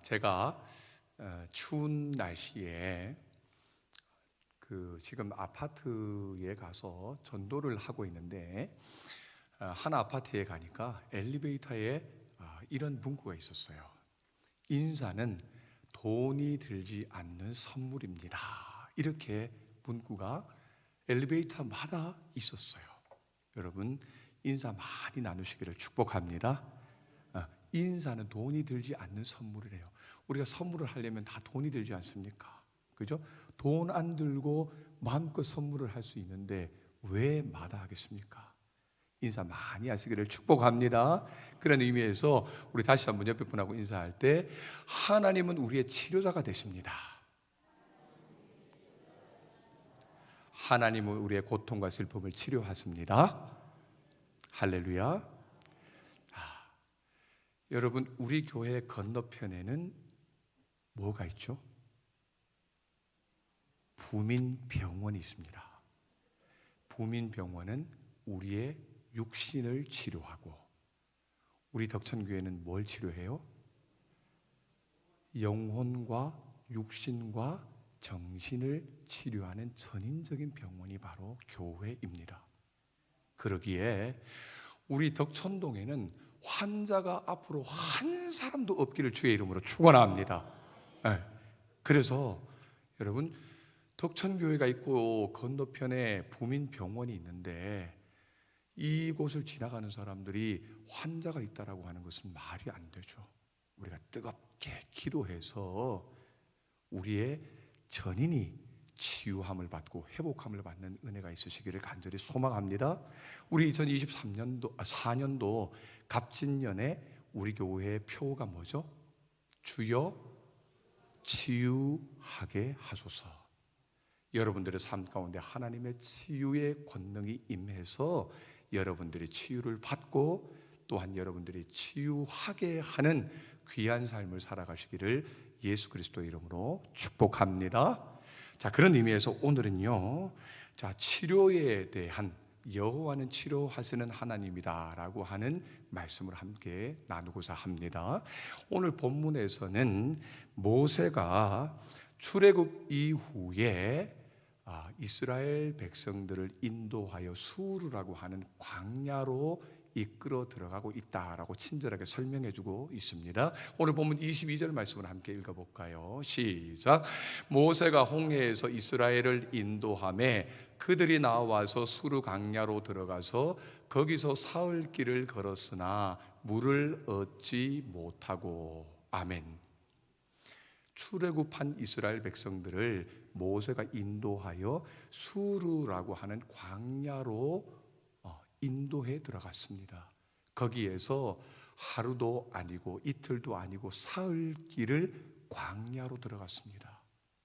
제가 추운 날씨에 지금 아파트에 가서 전도를 하고 있는데, 한 아파트에 가니까 엘리베이터에 이런 문구가 있었어요. 인사는 돈이 들지 않는 선물입니다. 이렇게 문구가 엘리베이터마다 있었어요. 여러분, 인사 많이 나누시기를 축복합니다. 인사는 돈이 들지 않는 선물이래요. 우리가 선물을 하려면 다 돈이 들지 않습니까? 그죠? 돈 안 들고 마음껏 선물을 할 수 있는데 왜 마다하겠습니까? 인사 많이 하시기를 축복합니다. 그런 의미에서 우리 다시 한번 옆에 분하고 인사할 때, 하나님은 우리의 치료자가 되십니다. 하나님은 우리의 고통과 슬픔을 치료하십니다. 할렐루야. 여러분, 우리 교회 건너편에는 뭐가 있죠? 부민병원이 있습니다. 부민병원은 우리의 육신을 치료하고, 우리 덕천교회는 뭘 치료해요? 영혼과 육신과 정신을 치료하는 전인적인 병원이 바로 교회입니다. 그러기에 우리 덕천동에는 환자가 앞으로 한 사람도 없기를 주의 이름으로 축원합니다. 그래서 여러분, 덕천교회가 있고 건너편에 부민병원이 있는데 이곳을 지나가는 사람들이 환자가 있다라고 하는 것은 말이 안 되죠. 우리가 뜨겁게 기도해서 우리의 전인이 치유함을 받고 회복함을 받는 은혜가 있으시기를 간절히 소망합니다. 우리 4년도 갑진년에 우리 교회의 표가 뭐죠? 주여 치유하게 하소서. 여러분들의 삶 가운데 하나님의 치유의 권능이 임해서 여러분들이 치유를 받고 또한 여러분들이 치유하게 하는 귀한 삶을 살아가시기를 예수 그리스도의 이름으로 축복합니다. 자, 그런 의미에서 오늘은요, 치료에 대한, 여호와는 치료하시는 하나님이다라고 하는 말씀을 함께 나누고자 합니다. 오늘 본문에서는 모세가 출애굽 이후에 이스라엘 백성들을 인도하여 수르라고 하는 광야로 이끌어 들어가고 있다라고 친절하게 설명해 주고 있습니다. 오늘 본문 22절 말씀을 함께 읽어볼까요? 시작. 모세가 홍해에서 이스라엘을 인도하매 그들이 나와서 수르 광야로 들어가서 거기서 사흘 길을 걸었으나 물을 얻지 못하고. 아멘. 출애굽한 이스라엘 백성들을 모세가 인도하여 수르라고 하는 광야로 인도해 들어갔습니다. 거기에서 하루도 아니고 이틀도 아니고 사흘 길을 광야로 들어갔습니다.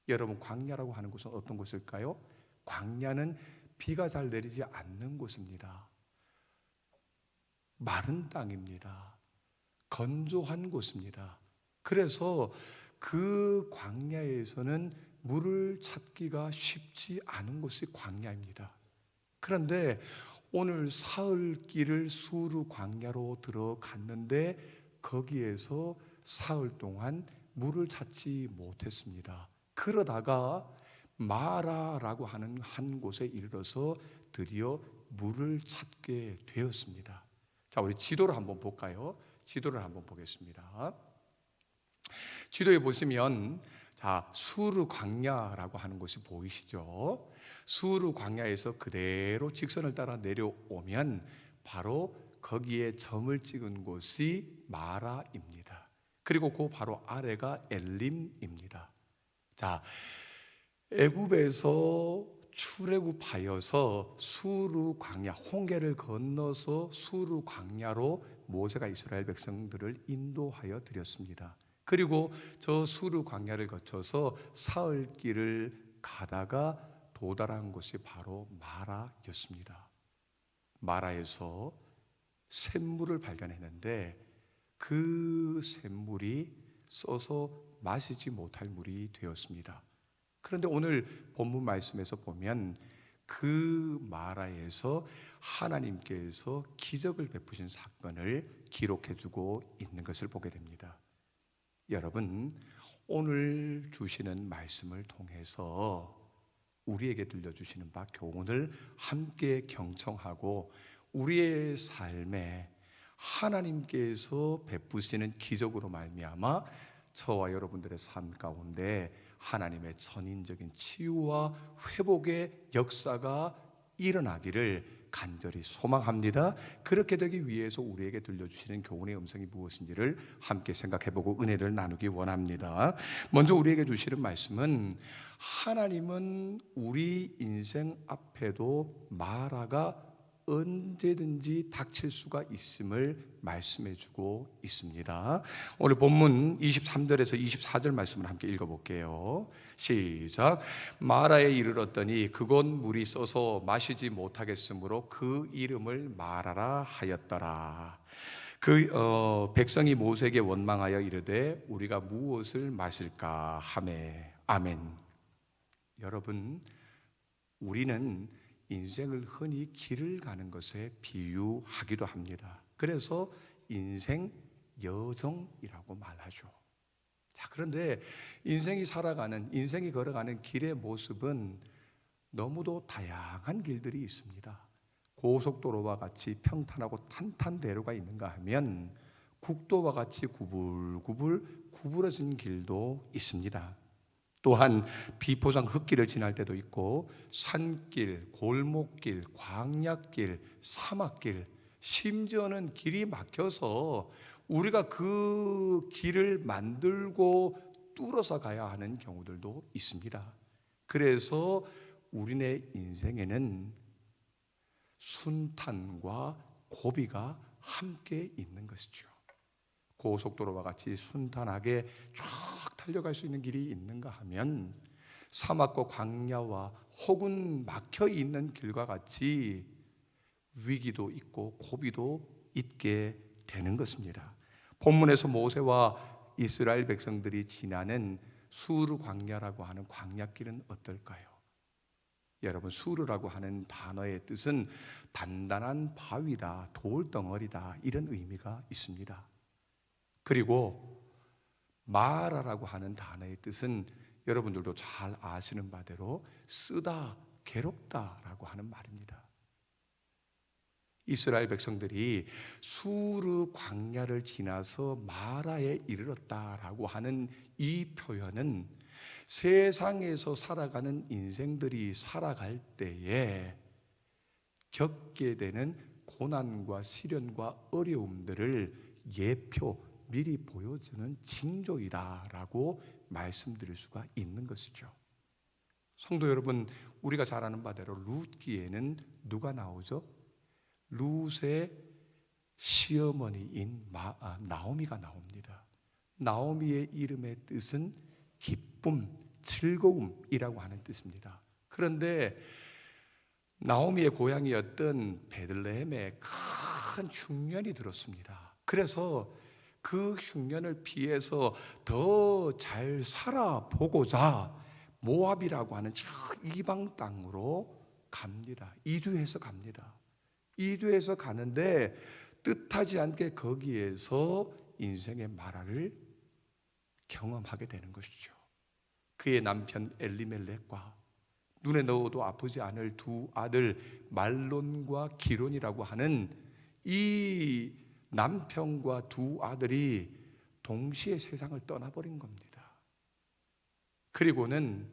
여러분, 광야라고 하는 곳은 어떤 곳일까요? 광야는 비가 잘 내리지 않는 곳입니다. 마른 땅입니다. 건조한 곳입니다. 그래서 그 광야에서는 물을 찾기가 쉽지 않은 곳이 광야입니다. 그런데 오늘 사흘 길을 수르 광야로 들어갔는데 거기에서 사흘 동안 물을 찾지 못했습니다. 그러다가 마라라고 하는 한 곳에 이르러서 드디어 물을 찾게 되었습니다. 자, 우리 지도를 한번 볼까요? 지도를 한번 보겠습니다. 지도에 보시면 수르 광야라고 하는 곳이 보이시죠? 수르 광야에서 그대로 직선을 따라 내려오면 바로 거기에 점을 찍은 곳이 마라입니다. 그리고 그 바로 아래가 엘림입니다. 자, 애굽에서 출애굽하여서 수르 광야, 홍해를 건너서 수르 광야로 모세가 이스라엘 백성들을 인도하여 드렸습니다. 그리고 저 수르 광야를 거쳐서 사흘 길을 가다가 도달한 곳이 바로 마라였습니다. 마라에서 샘물을 발견했는데 그 샘물이 써서 마시지 못할 물이 되었습니다. 그런데 오늘 본문 말씀에서 보면 그 마라에서 하나님께서 기적을 베푸신 사건을 기록해주고 있는 것을 보게 됩니다. 여러분, 오늘 주시는 말씀을 통해서 우리에게 들려주시는 바 교훈을 함께 경청하고 우리의 삶에 하나님께서 베푸시는 기적으로 말미암아 저와 여러분들의 삶 가운데 하나님의 전인적인 치유와 회복의 역사가 일어나기를 간절히 소망합니다. 그렇게 되기 위해서 우리에게 들려주시는 교훈의 음성이 무엇인지를 함께 생각해보고 은혜를 나누기 원합니다. 먼저 우리에게 주시는 말씀은 하나님은 우리 인생 앞에도 마라가 언제든지 닥칠 수가 있음을 말씀해주고 있습니다. 오늘 본문 23절에서 24절 말씀을 함께 읽어볼게요. 시작. 마라에 이르렀더니 그곳 물이 써서 마시지 못하겠으므로 그 이름을 마라라 하였더라. 백성이 모세에게 원망하여 이르되 우리가 무엇을 마실까 하매. 아멘. 여러분, 우리는 인생을 흔히 길을 가는 것에 비유하기도 합니다. 그래서 인생 여정이라고 말하죠. 자, 그런데 인생이 걸어가는 길의 모습은 너무도 다양한 길들이 있습니다. 고속도로와 같이 평탄하고 탄탄대로가 있는가 하면 국도와 같이 구부러진 길도 있습니다. 또한 비포장 흙길을 지날 때도 있고 산길, 골목길, 광야길, 사막길, 심지어는 길이 막혀서 우리가 그 길을 만들고 뚫어서 가야 하는 경우들도 있습니다. 그래서 우리네 인생에는 순탄과 고비가 함께 있는 것이죠. 고속도로와 같이 순탄하게 쫙 달려갈 수 있는 길이 있는가 하면 사막과 광야와 혹은 막혀 있는 길과 같이 위기도 있고 고비도 있게 되는 것입니다. 본문에서 모세와 이스라엘 백성들이 지나는 수르 광야라고 하는 광야길은 어떨까요? 여러분, 수르라고 하는 단어의 뜻은 단단한 바위다, 돌덩어리다, 이런 의미가 있습니다. 그리고 마라라고 하는 단어의 뜻은 여러분들도 잘 아시는 바대로 쓰다, 괴롭다라고 하는 말입니다. 이스라엘 백성들이 수르 광야를 지나서 마라에 이르렀다라고 하는 이 표현은 세상에서 살아가는 인생들이 살아갈 때에 겪게 되는 고난과 시련과 어려움들을 미리 보여주는 징조이다라고 말씀드릴 수가 있는 것이죠. 성도 여러분, 우리가 잘 아는 바대로 룻기에는 누가 나오죠? 룻의 시어머니인 나오미가 나옵니다. 나오미의 이름의 뜻은 기쁨, 즐거움이라고 하는 뜻입니다. 그런데 나오미의 고향이었던 베들레헴에 큰 흉년이 들었습니다. 그래서 그 흉년을 피해서 더 잘 살아보고자 모압이라고 하는 저 이방 땅으로 갑니다. 이주해서 갑니다. 이주해서 가는데 뜻하지 않게 거기에서 인생의 마라를 경험하게 되는 것이죠. 그의 남편 엘리멜렉과 눈에 넣어도 아프지 않을 두 아들 말론과 기론이라고 하는 이 남편과 두 아들이 동시에 세상을 떠나버린 겁니다. 그리고는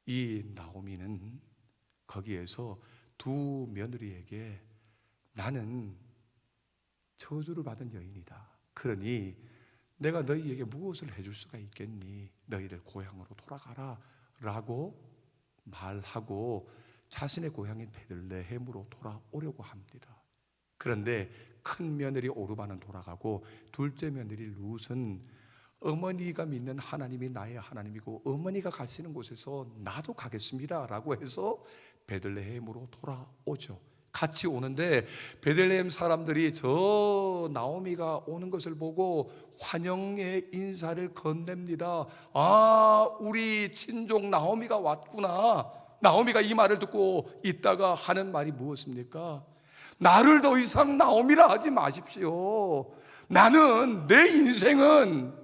이 나오미는 거기에서 두 며느리에게 나는 저주를 받은 여인이다. 그러니 내가 너희에게 무엇을 해줄 수가 있겠니? 너희들 고향으로 돌아가라 라고 말하고 자신의 고향인 베들레헴으로 돌아오려고 합니다. 그런데 큰 며느리 오르바는 돌아가고 둘째 며느리 룻은 어머니가 믿는 하나님이 나의 하나님이고 어머니가 가시는 곳에서 나도 가겠습니다 라고 해서 베들레헴으로 돌아오죠. 같이 오는데 베들레헴 사람들이 저 나오미가 오는 것을 보고 환영의 인사를 건넵니다. 아, 우리 친족 나오미가 왔구나. 나오미가 이 말을 듣고 있다가 하는 말이 무엇입니까? 나를 더 이상 나오미라 하지 마십시오. 나는 내 인생은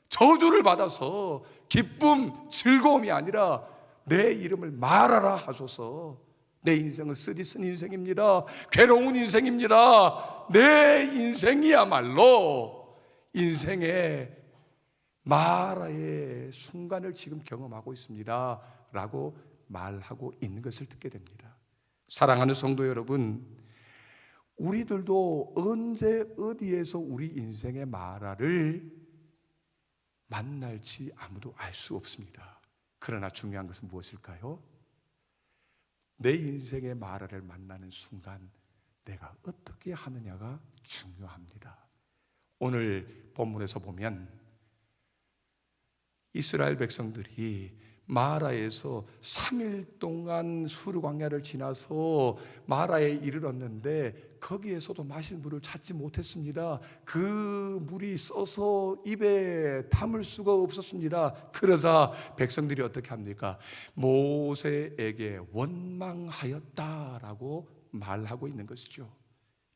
저주를 받아서 기쁨, 즐거움이 아니라 내 이름을 말하라 하소서. 내 인생은 쓰디쓴 인생입니다. 괴로운 인생입니다. 내 인생이야말로 인생의 마라의 순간을 지금 경험하고 있습니다 라고 말하고 있는 것을 듣게 됩니다. 사랑하는 성도 여러분, 우리들도 언제 어디에서 우리 인생의 마라를 만날지 아무도 알 수 없습니다. 그러나 중요한 것은 무엇일까요? 내 인생의 마라를 만나는 순간 내가 어떻게 하느냐가 중요합니다. 오늘 본문에서 보면 이스라엘 백성들이 마라에서 3일 동안 수르 광야를 지나서 마라에 이르렀는데 거기에서도 마실 물을 찾지 못했습니다. 그 물이 써서 입에 담을 수가 없었습니다. 그러자 백성들이 어떻게 합니까? 모세에게 원망하였다라고 말하고 있는 것이죠.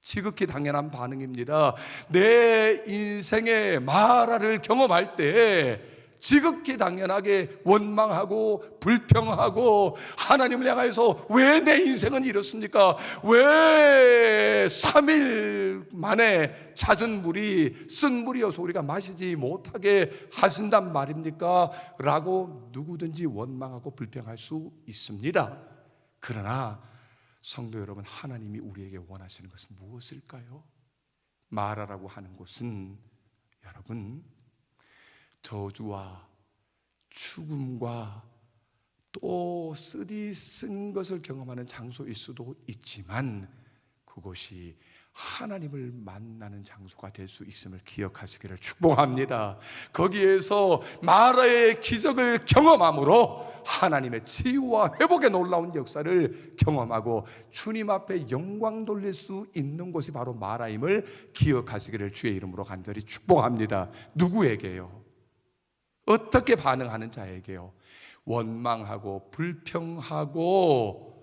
지극히 당연한 반응입니다. 내 인생의 마라를 경험할 때 지극히 당연하게 원망하고 불평하고 하나님을 향해서 왜 내 인생은 이렇습니까? 왜 3일 만에 찾은 물이 쓴 물이어서 우리가 마시지 못하게 하신단 말입니까? 라고 누구든지 원망하고 불평할 수 있습니다. 그러나 성도 여러분, 하나님이 우리에게 원하시는 것은 무엇일까요? 마라라고 하는 곳은 여러분 저주와 죽음과 또 쓰디쓴 것을 경험하는 장소일 수도 있지만 그곳이 하나님을 만나는 장소가 될 수 있음을 기억하시기를 축복합니다. 거기에서 마라의 기적을 경험함으로 하나님의 치유와 회복의 놀라운 역사를 경험하고 주님 앞에 영광 돌릴 수 있는 곳이 바로 마라임을 기억하시기를 주의 이름으로 간절히 축복합니다. 누구에게요? 어떻게 반응하는 자에게요? 원망하고 불평하고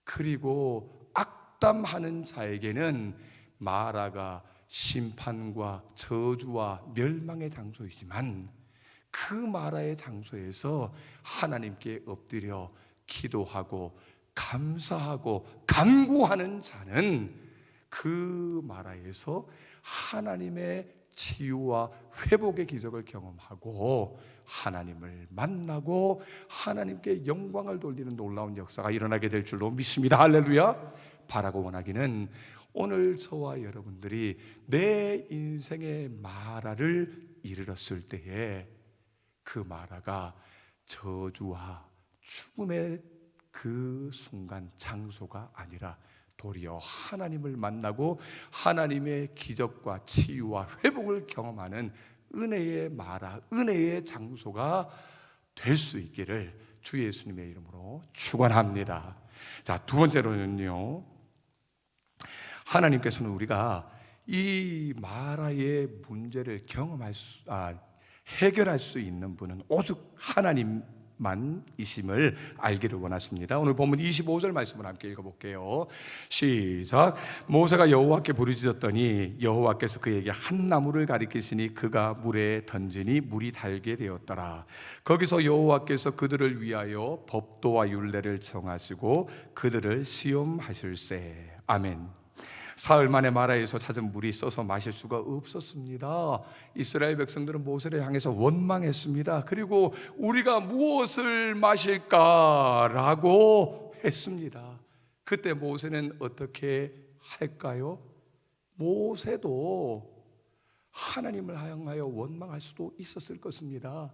그리고 악담하는 자에게는 마라가 심판과 저주와 멸망의 장소이지만 그 마라의 장소에서 하나님께 엎드려 기도하고 감사하고 간구하는 자는 그 마라에서 하나님의 치유와 회복의 기적을 경험하고 하나님을 만나고 하나님께 영광을 돌리는 놀라운 역사가 일어나게 될 줄로 믿습니다. 할렐루야. 바라고 원하기는 오늘 저와 여러분들이 내 인생의 마라를 이르렀을 때에 그 마라가 저주와 죽음의 그 순간 장소가 아니라 도리어 하나님을 만나고 하나님의 기적과 치유와 회복을 경험하는 은혜의 마라, 은혜의 장소가 될 수 있기를 주 예수님의 이름으로 축원합니다. 자, 두 번째로는요, 하나님께서는 우리가 이 마라의 문제를 해결할 수 있는 분은 오직 하나님만이심을 알기를 원하십니다. 오늘 본문 25절 말씀을 함께 읽어볼게요. 시작. 모세가 여호와께 부르짖었더니 여호와께서 그에게 한 나무를 가리키시니 그가 물에 던지니 물이 달게 되었더라. 거기서 여호와께서 그들을 위하여 법도와 율례를 정하시고 그들을 시험하실세. 아멘. 사흘 만에 마라에서 찾은 물이 써서 마실 수가 없었습니다. 이스라엘 백성들은 모세를 향해서 원망했습니다. 그리고 우리가 무엇을 마실까라고 했습니다. 그때 모세는 어떻게 할까요? 모세도 하나님을 향하여 원망할 수도 있었을 것입니다.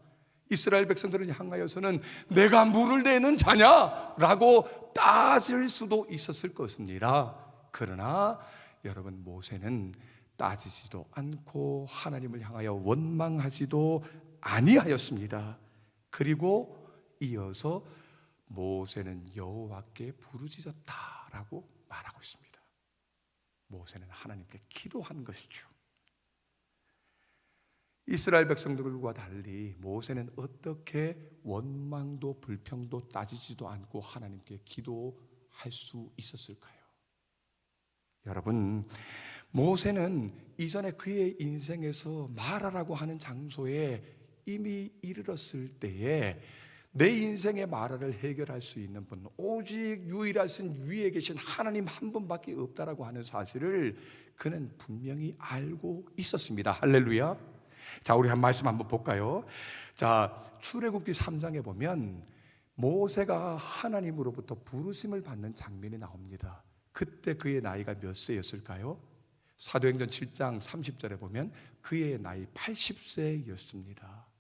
이스라엘 백성들을 향하여서는 내가 물을 내는 자냐라고 따질 수도 있었을 것입니다. 그러나 여러분, 모세는 따지지도 않고 하나님을 향하여 원망하지도 아니하였습니다. 그리고 이어서 모세는 여호와께 부르짖었다라고 말하고 있습니다. 모세는 하나님께 기도한 것이죠. 이스라엘 백성들과 달리 모세는 어떻게 원망도 불평도 따지지도 않고 하나님께 기도할 수 있었을까요? 여러분, 모세는 이전에 그의 인생에서 마라라고 하는 장소에 이미 이르렀을 때에 내 인생의 마라를 해결할 수 있는 분, 오직 유일하신 위에 계신 하나님 한 분밖에 없다라고 하는 사실을 그는 분명히 알고 있었습니다. 할렐루야. 자, 우리 한 말씀 한번 볼까요? 자, 출애굽기 3장에 보면 모세가 하나님으로부터 부르심을 받는 장면이 나옵니다. 그때 그의 나이가 몇 세였을까요? 사도행전 7장 30절에 보면 그의 나이 80세였습니다.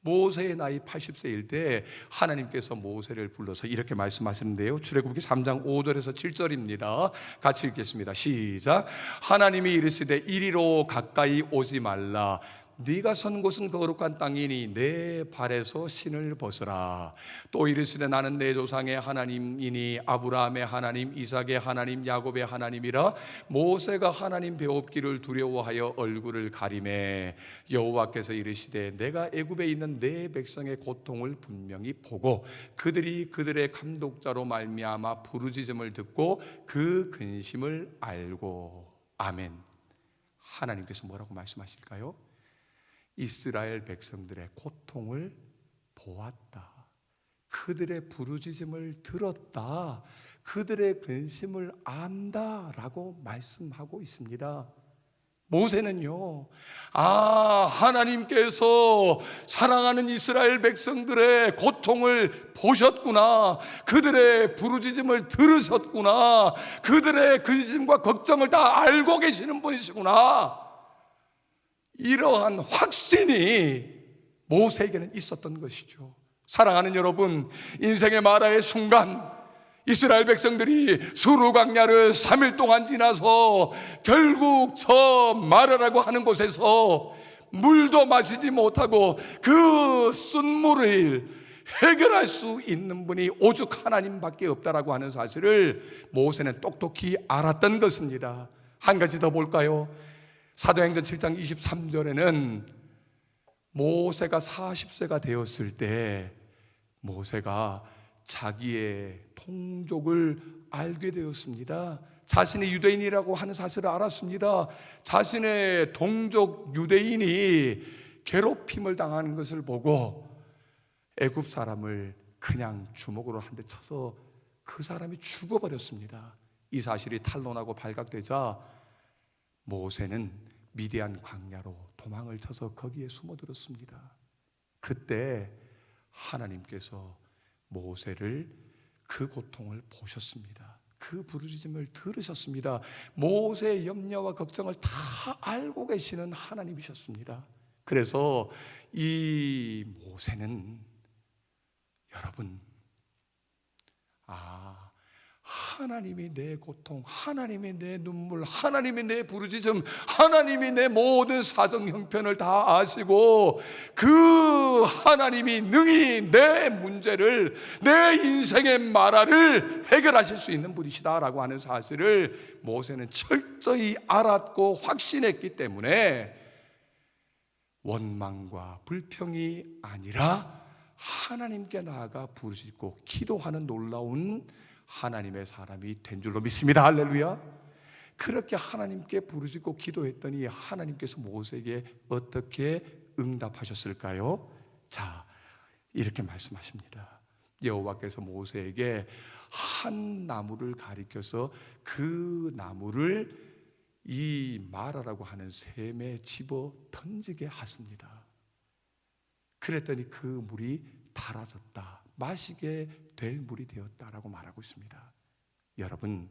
모세의 나이 80세일 때 하나님께서 모세를 불러서 이렇게 말씀하시는데요, 출애굽기 3장 5절에서 7절입니다. 같이 읽겠습니다. 시작. 하나님이 이르시되 이리로 가까이 오지 말라. 네가 선 곳은 거룩한 땅이니 내 발에서 신을 벗으라. 또 이르시되 나는 내 조상의 하나님이니 아브라함의 하나님, 이삭의 하나님, 야곱의 하나님이라. 모세가 하나님 배웁기를 두려워하여 얼굴을 가리매 여호와께서 이르시되 내가 애굽에 있는 내 백성의 고통을 분명히 보고 그들이 그들의 감독자로 말미암아 부르짖음을 듣고 그 근심을 알고. 아멘. 하나님께서 뭐라고 말씀하실까요? 이스라엘 백성들의 고통을 보았다. 그들의 부르짖음을 들었다. 그들의 근심을 안다라고 말씀하고 있습니다. 모세는요, 하나님께서 사랑하는 이스라엘 백성들의 고통을 보셨구나, 그들의 부르짖음을 들으셨구나, 그들의 근심과 걱정을 다 알고 계시는 분이시구나, 이러한 확신이 모세에게는 있었던 것이죠. 사랑하는 여러분, 인생의 마라의 순간 이스라엘 백성들이 수르 광야를 3일 동안 지나서 결국 저 마라라고 하는 곳에서 물도 마시지 못하고 그 쓴물을 해결할 수 있는 분이 오직 하나님밖에 없다라고 하는 사실을 모세는 똑똑히 알았던 것입니다. 한 가지 더 볼까요? 사도행전 7장 23절에는 모세가 40세가 되었을 때 모세가 자기의 동족을 알게 되었습니다. 자신이 유대인이라고 하는 사실을 알았습니다. 자신의 동족 유대인이 괴롭힘을 당하는 것을 보고 애굽 사람을 그냥 주먹으로 한 대 쳐서 그 사람이 죽어버렸습니다. 이 사실이 탄로나고 발각되자 모세는 미디안 광야로 도망을 쳐서 거기에 숨어들었습니다. 그때 하나님께서 모세를 그 고통을 보셨습니다. 그 부르짖음을 들으셨습니다. 모세의 염려와 걱정을 다 알고 계시는 하나님이셨습니다. 그래서 이 모세는 여러분, 하나님이 내 고통, 하나님이 내 눈물, 하나님이 내 부르짖음, 하나님이 내 모든 사정 형편을 다 아시고 그 하나님이 능히 내 문제를, 내 인생의 마라를 해결하실 수 있는 분이시다라고 하는 사실을 모세는 철저히 알았고 확신했기 때문에 원망과 불평이 아니라 하나님께 나아가 부르짖고 기도하는 놀라운 하나님의 사람이 된 줄로 믿습니다. 할렐루야. 그렇게 하나님께 부르짖고 기도했더니 하나님께서 모세에게 어떻게 응답하셨을까요? 자, 이렇게 말씀하십니다. 여호와께서 모세에게 한 나무를 가리켜서 그 나무를 이 마라라고 하는 샘에 집어 던지게 하십니다. 그랬더니 그 물이 달아졌다, 마시게 될 물이 되었다라고 말하고 있습니다. 여러분,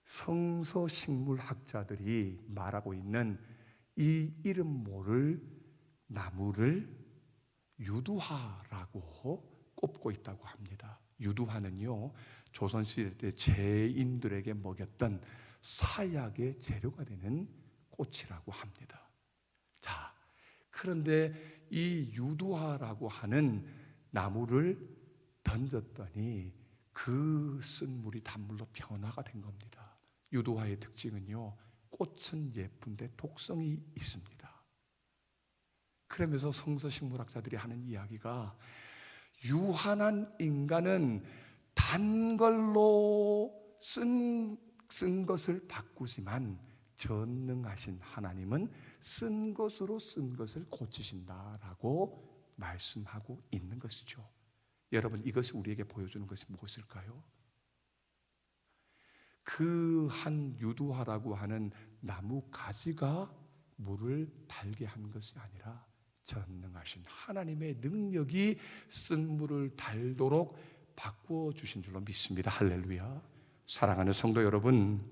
성서식물학자들이 말하고 있는 이 이름 모를 나무를 유두화라고 꼽고 있다고 합니다. 유두화는요, 조선시대 때 죄인들에게 먹였던 사약의 재료가 되는 꽃이라고 합니다. 자, 그런데 이 유두화라고 하는 나무를 던졌더니 그 쓴물이 단물로 변화가 된 겁니다. 유두화의 특징은요, 꽃은 예쁜데 독성이 있습니다. 그러면서 성서식물학자들이 하는 이야기가 유한한 인간은 단 걸로 쓴 쓴 것을 바꾸지만 전능하신 하나님은 쓴 것으로 쓴 것을 고치신다라고 말씀하고 있는 것이죠. 여러분, 이것이 우리에게 보여주는 것이 무엇일까요? 그 한 유두화라고 하는 나무 가지가 물을 달게 한 것이 아니라 전능하신 하나님의 능력이 쓴 물을 달도록 바꾸어 주신 줄로 믿습니다. 할렐루야. 사랑하는 성도 여러분,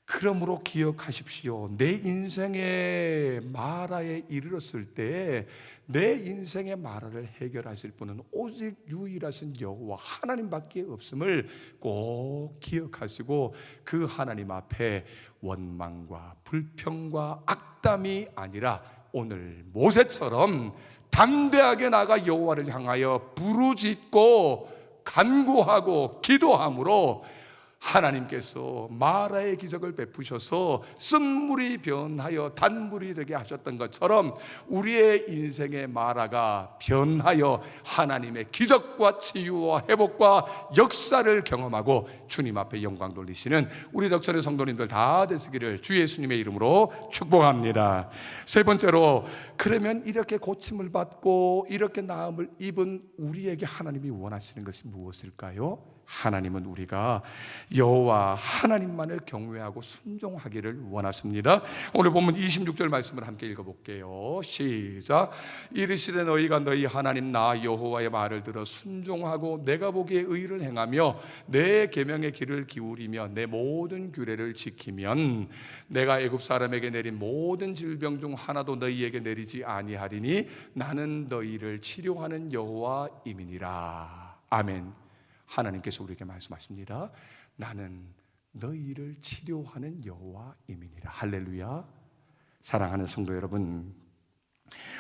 그러므로 기억하십시오. 내 인생의 마라에 이르렀을 때 내 인생의 마라를 해결하실 분은 오직 유일하신 여호와 하나님밖에 없음을 꼭 기억하시고, 그 하나님 앞에 원망과 불평과 악담이 아니라 오늘 모세처럼 담대하게 나가 여호와를 향하여 부르짖고 간구하고 기도함으로 하나님께서 마라의 기적을 베푸셔서 쓴물이 변하여 단물이 되게 하셨던 것처럼 우리의 인생의 마라가 변하여 하나님의 기적과 치유와 회복과 역사를 경험하고 주님 앞에 영광 돌리시는 우리 덕천의 성도님들 다 되시기를 주 예수님의 이름으로 축복합니다. 세 번째로, 그러면 이렇게 고침을 받고 이렇게 나음을 입은 우리에게 하나님이 원하시는 것이 무엇일까요? 하나님은 우리가 여호와 하나님만을 경외하고 순종하기를 원하십니다. 오늘 본문 26절 말씀을 함께 읽어볼게요. 시작. 이르시되 너희가 너희 하나님 나 여호와의 말을 들어 순종하고 내가 보기에 의를 행하며 내 계명의 길을 기울이며 내 모든 규례를 지키면 내가 애굽 사람에게 내린 모든 질병 중 하나도 너희에게 내리지 아니하리니 나는 너희를 치료하는 여호와임이니라. 아멘. 하나님께서 우리에게 말씀하십니다. 나는 너희를 치료하는 여호와임이니라. 할렐루야. 사랑하는 성도 여러분,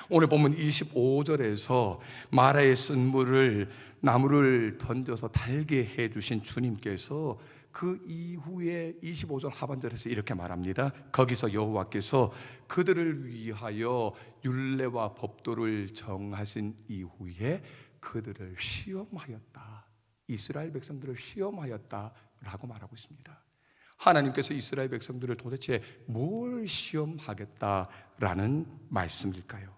오늘 본문 25절에서 마라에 쓴 물을 나무를 던져서 달게 해주신 주님께서 그 이후에 25절 하반절에서 이렇게 말합니다. 거기서 여호와께서 그들을 위하여 율례와 법도를 정하신 이후에 그들을 시험하였다. 이스라엘 백성들을 시험하였다라고 말하고 있습니다. 하나님께서 이스라엘 백성들을 도대체 뭘 시험하겠다라는 말씀일까요?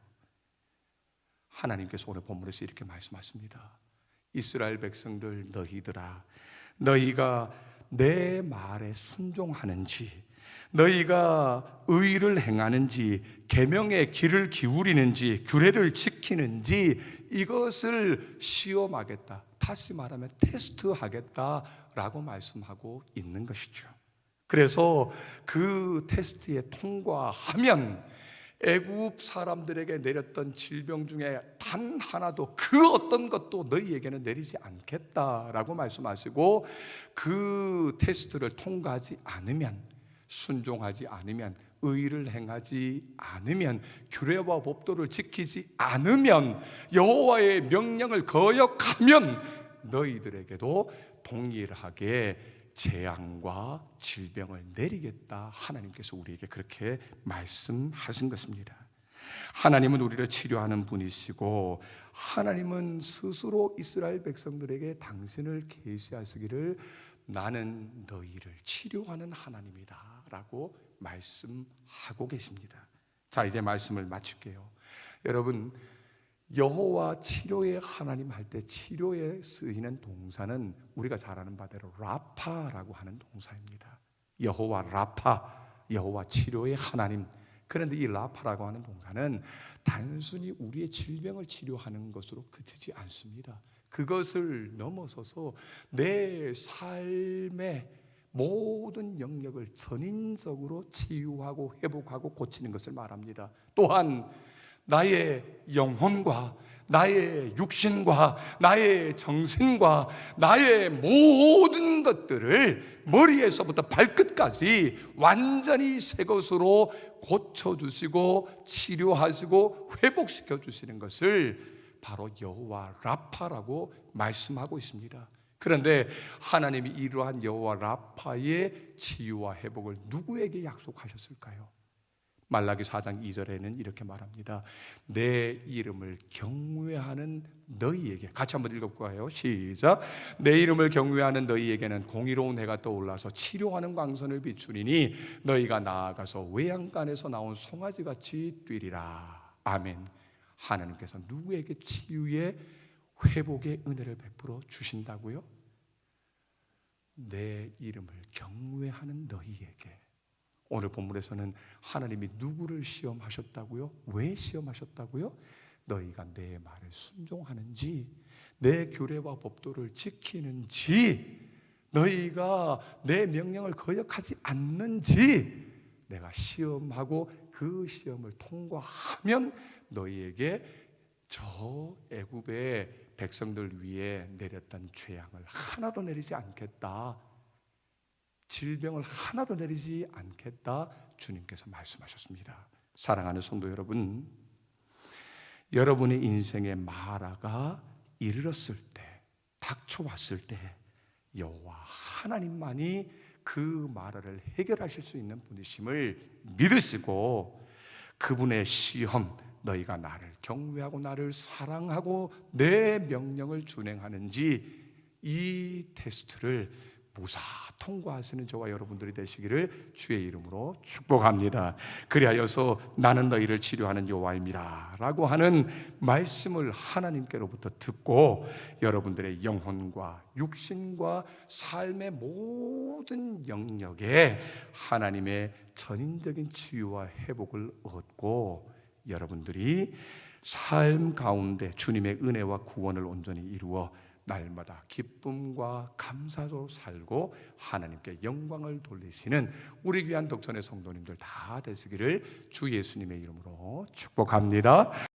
하나님께서 오늘 본문에서 이렇게 말씀하십니다. 이스라엘 백성들, 너희들아, 너희가 내 말에 순종하는지, 너희가 의를 행하는지, 계명의 길을 기울이는지, 규례를 지키는지 이것을 시험하겠다. 다시 말하면 테스트하겠다라고 말씀하고 있는 것이죠. 그래서 그 테스트에 통과하면 애굽 사람들에게 내렸던 질병 중에 단 하나도 그 어떤 것도 너희에게는 내리지 않겠다라고 말씀하시고, 그 테스트를 통과하지 않으면, 순종하지 않으면, 의를 행하지 않으면, 규례와 법도를 지키지 않으면, 여호와의 명령을 거역하면 너희들에게도 동일하게 재앙과 질병을 내리겠다. 하나님께서 우리에게 그렇게 말씀하신 것입니다. 하나님은 우리를 치료하는 분이시고, 하나님은 스스로 이스라엘 백성들에게 당신을 계시하시기를 나는 너희를 치료하는 하나님이다 라고 말씀하고 계십니다. 자, 이제 말씀을 마칠게요. 여러분, 여호와 치료의 하나님 할 때 치료에 쓰이는 동사는 우리가 잘 아는 바대로 라파라고 하는 동사입니다. 여호와 라파, 여호와 치료의 하나님. 그런데 이 라파라고 하는 동사는 단순히 우리의 질병을 치료하는 것으로 그치지 않습니다. 그것을 넘어서서 내 삶의 모든 영역을 전인적으로 치유하고 회복하고 고치는 것을 말합니다. 또한 나의 영혼과 나의 육신과 나의 정신과 나의 모든 것들을 머리에서부터 발끝까지 완전히 새 것으로 고쳐주시고 치료하시고 회복시켜 주시는 것을 바로 여호와 라파라고 말씀하고 있습니다. 그런데 하나님이 이러한 여호와 라파의 치유와 회복을 누구에게 약속하셨을까요? 말라기 4장 2절에는 이렇게 말합니다. 내 이름을 경외하는 너희에게, 같이 한번 읽어볼까요? 시작. 내 이름을 경외하는 너희에게는 공의로운 해가 떠올라서 치료하는 광선을 비추리니 너희가 나아가서 외양간에서 나온 송아지같이 뛰리라. 아멘. 하나님께서 누구에게 치유의 회복의 은혜를 베풀어 주신다고요? 내 이름을 경외하는 너희에게. 오늘 본문에서는 하나님이 누구를 시험하셨다고요? 왜 시험하셨다고요? 너희가 내 말을 순종하는지, 내 규례와 법도를 지키는지, 너희가 내 명령을 거역하지 않는지 내가 시험하고 그 시험을 통과하면 너희에게 저 애굽의 백성들 위에 내렸던 재앙을 하나도 내리지 않겠다, 질병을 하나도 내리지 않겠다, 주님께서 말씀하셨습니다. 사랑하는 성도 여러분, 여러분의 인생의 마라가 이르렀을 때, 닥쳐왔을 때 여호와 하나님만이 그 마라를 해결하실 수 있는 분이심을 믿으시고, 그분의 시험, 너희가 나를 경외하고 나를 사랑하고 내 명령을 준행하는지, 이 테스트를 무사 통과하시는 저와 여러분들이 되시기를 주의 이름으로 축복합니다. 그리하여서 나는 너희를 치료하는 여호와입니다 라고 하는 말씀을 하나님께로부터 듣고 여러분들의 영혼과 육신과 삶의 모든 영역에 하나님의 전인적인 치유와 회복을 얻고 여러분들이 삶 가운데 주님의 은혜와 구원을 온전히 이루어 날마다 기쁨과 감사로 살고 하나님께 영광을 돌리시는 우리 귀한 덕천의 성도님들 다 되시기를 주 예수님의 이름으로 축복합니다.